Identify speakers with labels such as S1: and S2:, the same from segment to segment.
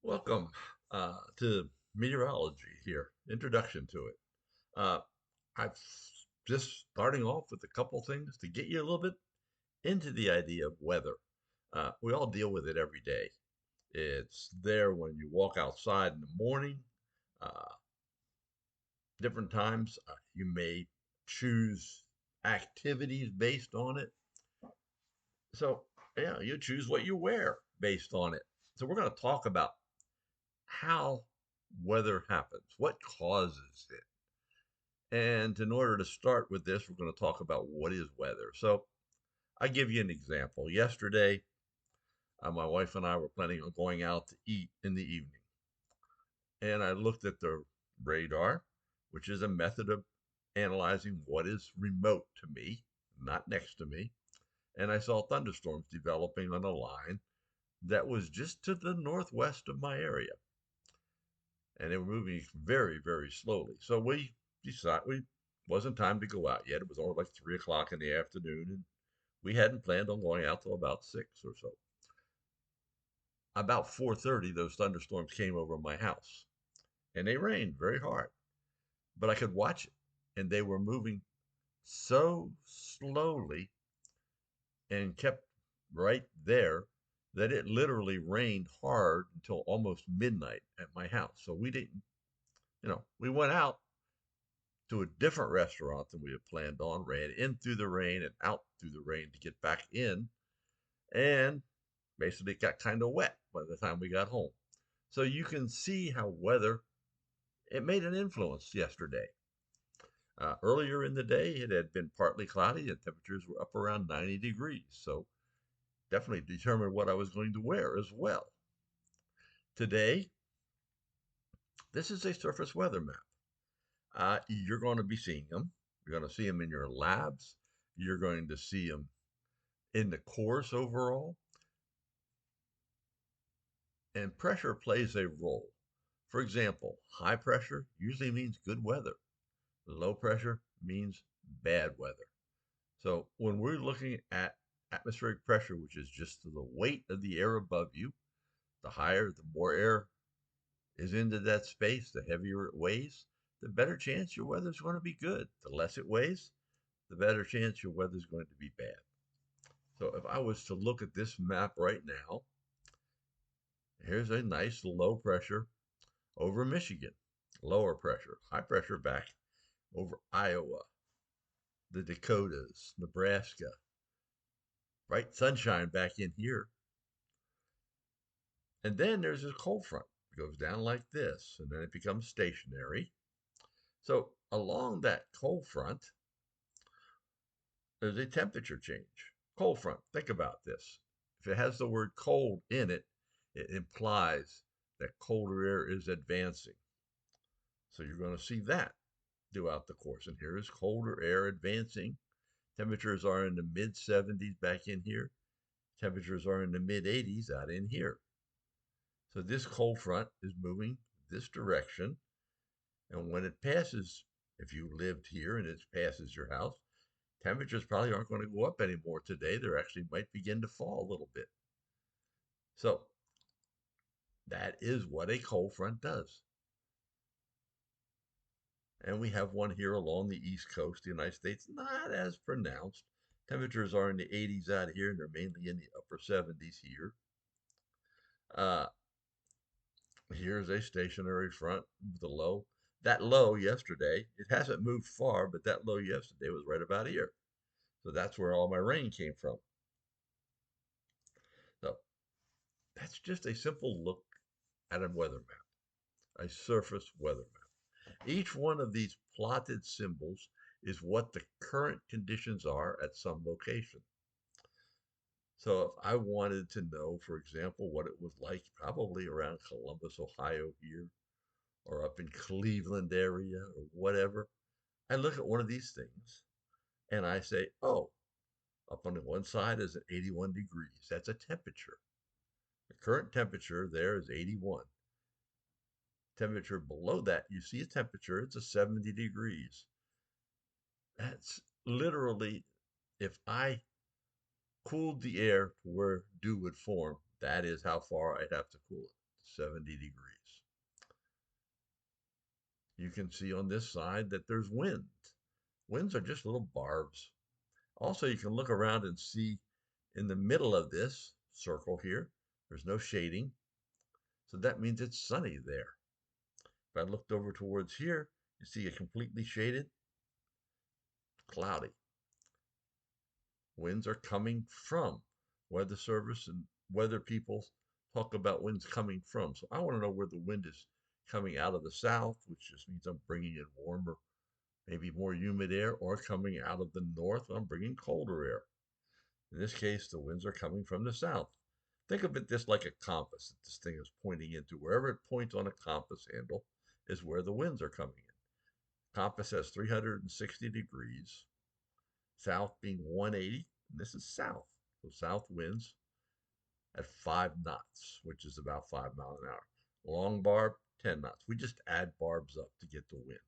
S1: Welcome to meteorology here. Introduction to it. Uh, I'm just starting off with a couple things to get you a little bit into the idea of weather. We all deal with it every day. It's there when you walk outside in the morning. Uh, Different times you may choose activities based on it. So, yeah, you choose what you wear based on it. So, we're going to talk about how weather happens, what causes it. And in order to start with this, we're going to talk about what is weather. So I give you an example. Yesterday, my wife and I were planning on going out to eat in the evening. And I looked at the radar, which is a method of analyzing what is remote to me, not next to me. And I saw thunderstorms developing on a line that was just to the northwest of my area. And they were moving very, very slowly. So we decided we wasn't time to go out yet. It was only like 3 o'clock in the afternoon, and we hadn't planned on going out till about 6 or so. About 4:30, those thunderstorms came over my house, and they rained very hard. But I could watch it, and they were moving so slowly and kept right there that it literally rained hard until almost midnight at my house. So we didn't, we went out to a different restaurant than we had planned on, ran in through the rain and out through the rain to get back in, and basically got kind of wet by the time we got home. So you can see how weather, it made an influence yesterday. Earlier in the day, it had been partly cloudy and temperatures were up around 90 degrees. So definitely determined what I was going to wear as well. Today, this is a surface weather map. You're going to be seeing them. You're going to see them in your labs. You're going to see them in the course overall. And pressure plays a role. For example, high pressure usually means good weather. Low pressure means bad weather. So when we're looking at atmospheric pressure, which is just the weight of the air above you, the higher, the more air is into that space, the heavier it weighs, the better chance your weather's going to be good. The less it weighs, the better chance your weather's going to be bad. So if I was to look at this map right now, here's a nice low pressure over Michigan, lower pressure, high pressure back over Iowa, the Dakotas, Nebraska, bright sunshine back in here. And then there's this cold front. It goes down like this, and then it becomes stationary. So along that cold front, there's a temperature change. Cold front, think about this. If it has the word cold in it, it implies that colder air is advancing. So you're going to see that throughout the course. And here is colder air advancing. Temperatures are in the mid 70s back in here. Temperatures are in the mid 80s out in here. So this cold front is moving this direction. And when it passes, if you lived here and it passes your house, temperatures probably aren't going to go up anymore today. They actually might begin to fall a little bit. So that is what a cold front does. And we have one here along the east coast of the United States, not as pronounced. Temperatures are in the 80s out here, and they're mainly in the upper 70s here. Uh, Here's a stationary front with a low. That low yesterday, it hasn't moved far, but that low yesterday was right about here. So that's where all my rain came from. So that's just a simple look at a weather map, a surface weather map. Each one of these plotted symbols is what the current conditions are at some location. So if I wanted to know, for example, what it was like probably around Columbus, Ohio here, or up in Cleveland area or whatever, I look at one of these things and I say, oh, up on the one side is at 81 degrees. That's a temperature. The current temperature there is 81. Temperature below that, you see a temperature, it's a 70 degrees. That's literally, if I cooled the air to where dew would form, that is how far I'd have to cool it. 70 degrees. You can see on this side that there's wind. Winds are just little barbs. Also, you can look around and see in the middle of this circle here, there's no shading. So that means it's sunny there. If I looked over towards here, you see it completely shaded, cloudy. Winds are coming from. Weather service and weather people talk about winds coming from. So I want to know where the wind is coming out of the south, which just means I'm bringing in warmer, maybe more humid air, or coming out of the north, I'm bringing colder air. In this case, the winds are coming from the south. Think of it just like a compass that this thing is pointing into. Wherever it points on a compass handle is where the winds are coming in. Compass has 360 degrees, south being 180, and this is south. So south winds at 5 knots, which is about 5 miles an hour. Long barb, 10 knots. We just add barbs up to get the wind.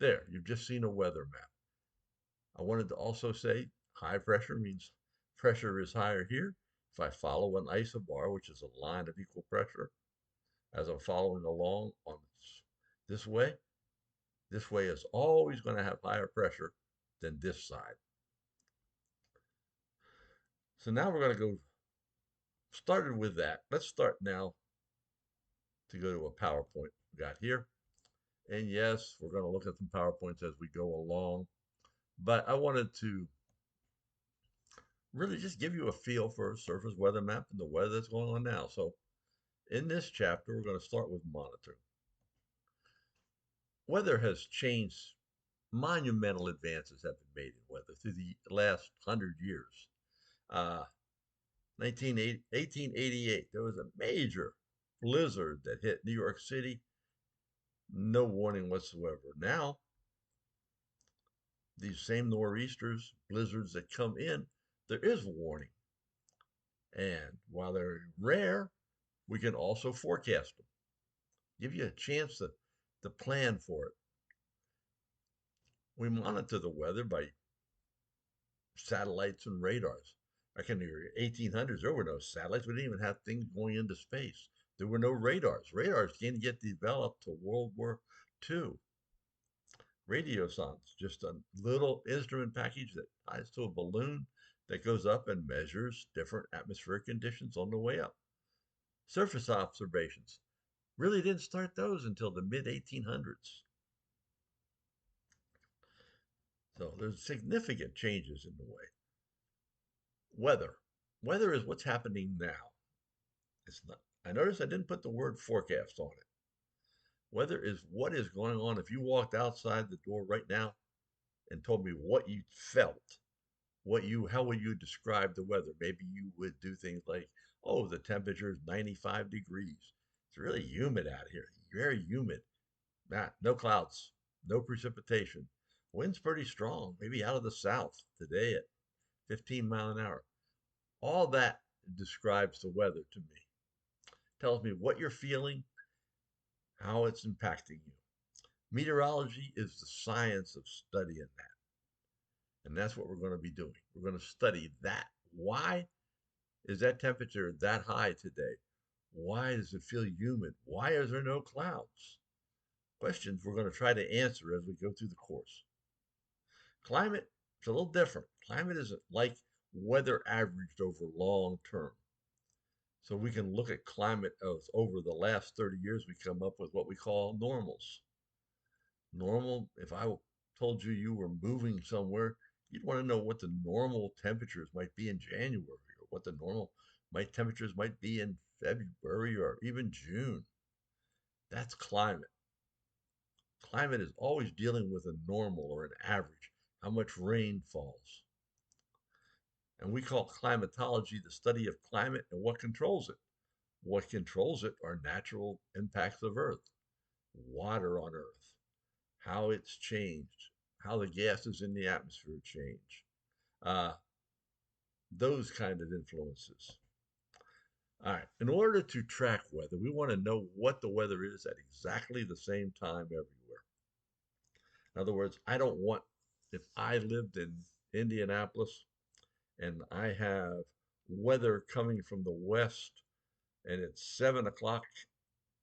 S1: There, you've just seen a weather map. I wanted to also say high pressure means pressure is higher here. If I follow an isobar, which is a line of equal pressure, as I'm following along on this way is always going to have higher pressure than this side. So now we're going to go, started with that. Let's start now to go to a PowerPoint we got here. And yes, we're going to look at some PowerPoints as we go along. But I wanted to really just give you a feel for a surface weather map and the weather that's going on now. So in this chapter, we're going to start with monitoring. Weather has changed. Monumental advances have been made in weather through the last 100 years. 1888, there was a major blizzard that hit New York City. No warning whatsoever. Now, these same nor'easters, blizzards that come in, there is warning. And while they're rare, we can also forecast them. Give you a chance to plan for it. We monitor the weather by satellites and radars. Back in the 1800s, there were no satellites. We didn't even have things going into space. There were no radars. Radars didn't get developed till World War II. Radiosondes, just a little instrument package that ties to a balloon that goes up and measures different atmospheric conditions on the way up. Surface observations, really didn't start those until the mid-1800s. So there's significant changes in the way. Weather. Weather is what's happening now. It's not. I noticed I didn't put the word forecast on it. Weather is what is going on. If you walked outside the door right now and told me what you felt, how would you describe the weather? Maybe you would do things like, oh, the temperature is 95 degrees. It's really humid out here, very humid. No clouds, no precipitation. Wind's pretty strong, maybe out of the south today at 15 miles an hour. All that describes the weather to me. Tells me what you're feeling, how it's impacting you. Meteorology is the science of studying that. And that's what we're going to be doing. We're going to study that. Why is that temperature that high today? Why does it feel humid? Why is there no clouds? Questions we're going to try to answer as we go through the course. Climate is a little different. Climate isn't like weather averaged over long term. So we can look at climate over the last 30 years, we come up with what we call normals. Normal, if I told you you were moving somewhere, you'd want to know what the normal temperatures might be in January, or what the normal temperatures might be in February or even June. That's climate. Climate is always dealing with a normal or an average, how much rain falls. And we call climatology the study of climate and what controls it. What controls it are natural impacts of Earth, water on Earth, how it's changed, how the gases in the atmosphere change, those kind of influences. All right, in order to track weather, we want to know what the weather is at exactly the same time everywhere. In other words, I don't want, if I lived in Indianapolis and I have weather coming from the west and it's 7 o'clock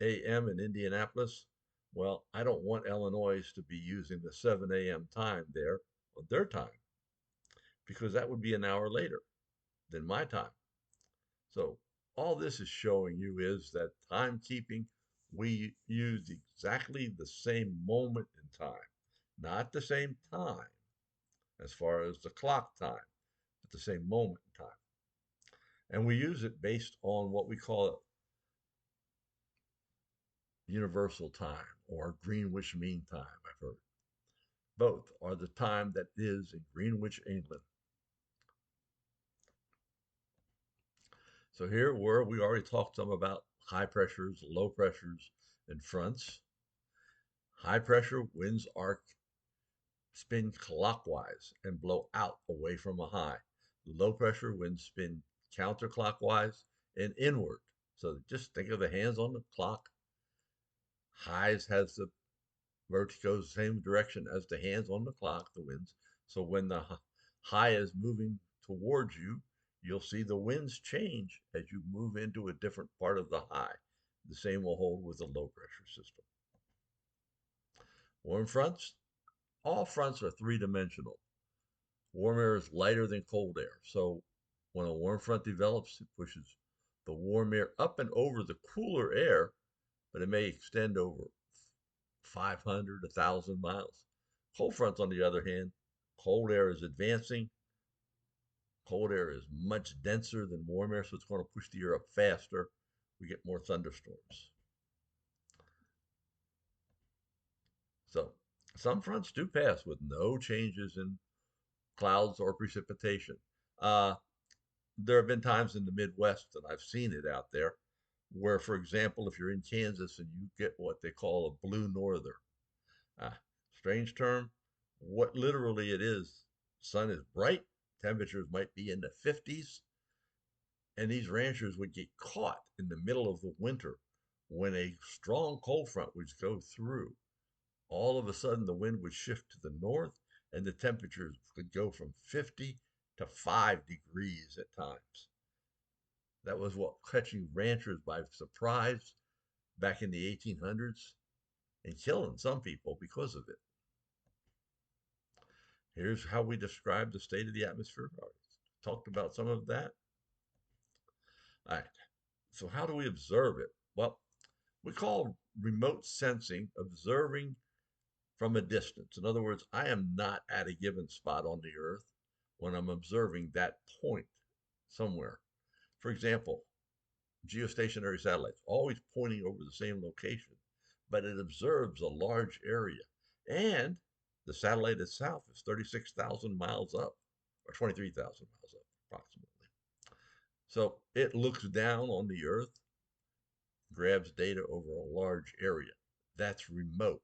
S1: a.m. in Indianapolis, well, I don't want Illinois to be using the 7 a.m. time there on their time because that would be an hour later than my time. So all this is showing you is that timekeeping, we use exactly the same moment in time, not the same time as far as the clock time, but the same moment in time. And we use it based on what we call universal time or Greenwich Mean Time, I've heard. Both are the time that is in Greenwich, England. So here where we already talked some about high pressures, low pressures, and fronts. High pressure winds arc spin clockwise and blow out away from a high. Low pressure winds spin counterclockwise and inward. So just think of the hands on the clock. Highs has the vertigo same direction as the hands on the clock, the winds. So when the high is moving towards you, you'll see the winds change as you move into a different part of the high. The same will hold with a low pressure system. Warm fronts, all fronts are three-dimensional. Warm air is lighter than cold air. So when a warm front develops, it pushes the warm air up and over the cooler air, but it may extend over 500, 1,000 miles. Cold fronts, on the other hand, cold air is advancing. Cold air is much denser than warm air, so it's going to push the air up faster. We get more thunderstorms. So some fronts do pass with no changes in clouds or precipitation. Uh, there have been times in the Midwest, and I've seen it out there, where, for example, if you're in Kansas and you get what they call a blue norther, strange term, what literally it is, sun is bright, temperatures might be in the 50s, and these ranchers would get caught in the middle of the winter when a strong cold front would go through. All of a sudden, the wind would shift to the north, and the temperatures could go from 50 to 5 degrees at times. That was what catching ranchers by surprise back in the 1800s and killing some people because of it. Here's how we describe the state of the atmosphere. I talked about some of that. All right. So how do we observe it? Well, we call remote sensing observing from a distance. In other words, I am not at a given spot on the earth when I'm observing that point somewhere. For example, geostationary satellites, always pointing over the same location, but it observes a large area. And the satellite itself is 36,000 miles up, or 23,000 miles up, approximately. So it looks down on the Earth, grabs data over a large area. That's remote.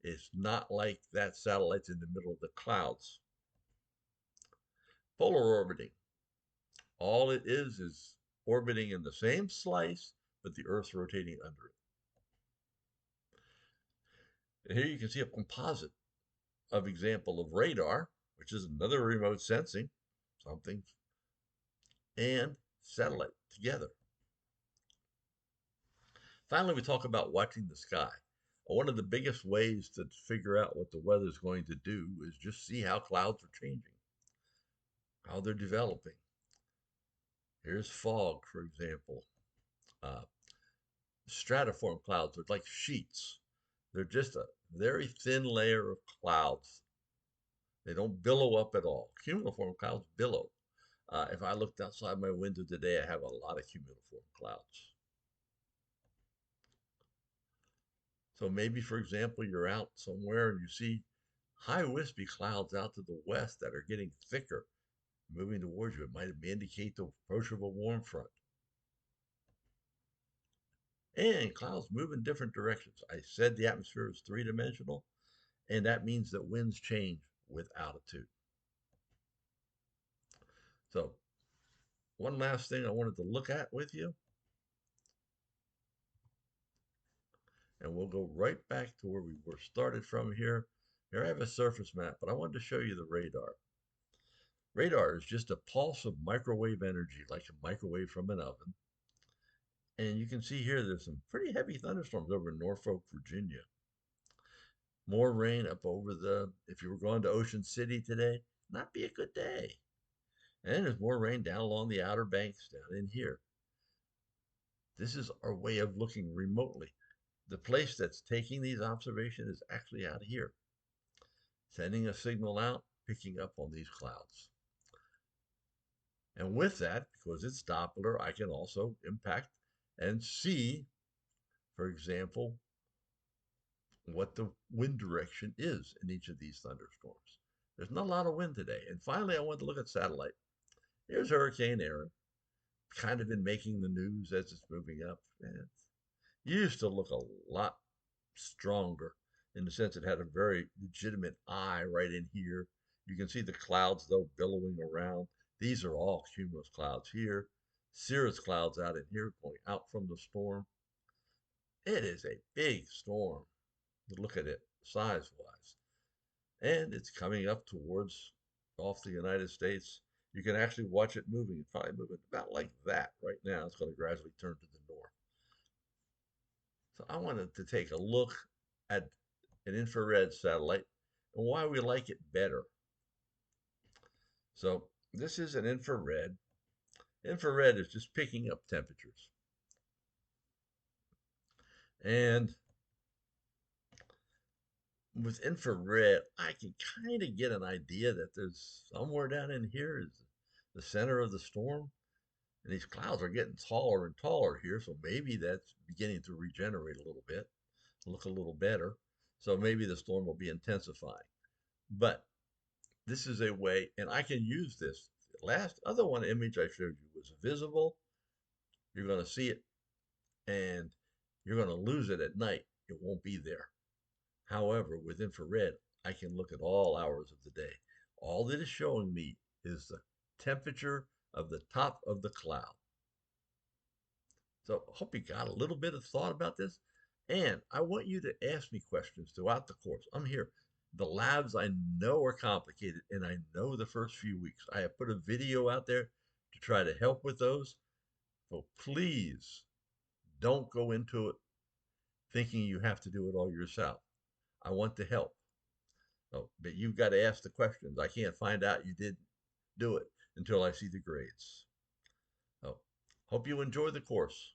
S1: It's not like that satellite's in the middle of the clouds. Polar orbiting. All it is orbiting in the same slice, but the Earth's rotating under it. And here you can see a composite of example of radar, which is another remote sensing, something, and satellite together. Finally, we talk about watching the sky. One of the biggest ways to figure out what the weather is going to do is just see how clouds are changing, how they're developing. Here's fog, for example. Uh, stratiform clouds are like sheets. They're just a very thin layer of clouds. They don't billow up at all. Cumuliform clouds billow. If I looked outside my window today, I have a lot of cumuliform clouds. So maybe, for example, you're out somewhere and you see high wispy clouds out to the west that are getting thicker, moving towards you. It might indicate the approach of a warm front. And clouds move in different directions. I said the atmosphere is three-dimensional, and that means that winds change with altitude. So one last thing I wanted to look at with you, and we'll go right back to where we were started from here. Here I have a surface map, but I wanted to show you the radar. Radar is just a pulse of microwave energy, like a microwave from an oven. And you can see here there's some pretty heavy thunderstorms over in Norfolk, Virginia. More rain up over if you were going to Ocean City today, not be a good day. And there's more rain down along the Outer Banks down in here. This is our way of looking remotely. The place that's taking these observations is actually out here, sending a signal out, picking up on these clouds. And with that, because it's Doppler, I can also impact and see, for example, what the wind direction is in each of these thunderstorms. There's not a lot of wind today. And finally, I wanted to look at satellite. Here's Hurricane Aaron, kind of been making the news as it's moving up. And it used to look a lot stronger in the sense it had a very legitimate eye right in here. You can see the clouds, though, billowing around. These are all cumulus clouds here. Cirrus clouds out in here going out from the storm. It is a big storm. Look at it size-wise. And it's coming up towards off the United States. You can actually watch it moving. It's probably moving about like that right now. It's going to gradually turn to the north. So I wanted to take a look at an infrared satellite and why we like it better. So this is an infrared. Infrared is just picking up temperatures. And with infrared, I can kind of get an idea that there's somewhere down in here is the center of the storm. And these clouds are getting taller and taller here, so maybe that's beginning to regenerate a little bit, look a little better. So maybe the storm will be intensifying. But this is a way, and I can use this. The last other one image I showed you was visible. You're going to see it, and you're going to lose it at night. It won't be there. However, with infrared, I can look at all hours of the day. All that is showing me is the temperature of the top of the cloud. So I hope you got a little bit of thought about this. And I want you to ask me questions throughout the course. I'm here. The labs I know are complicated, and I know the first few weeks. I have put a video out there to try to help with those. So please don't go into it thinking you have to do it all yourself. I want to help. So, but you've got to ask the questions. I can't find out you didn't do it until I see the grades. So hope you enjoy the course.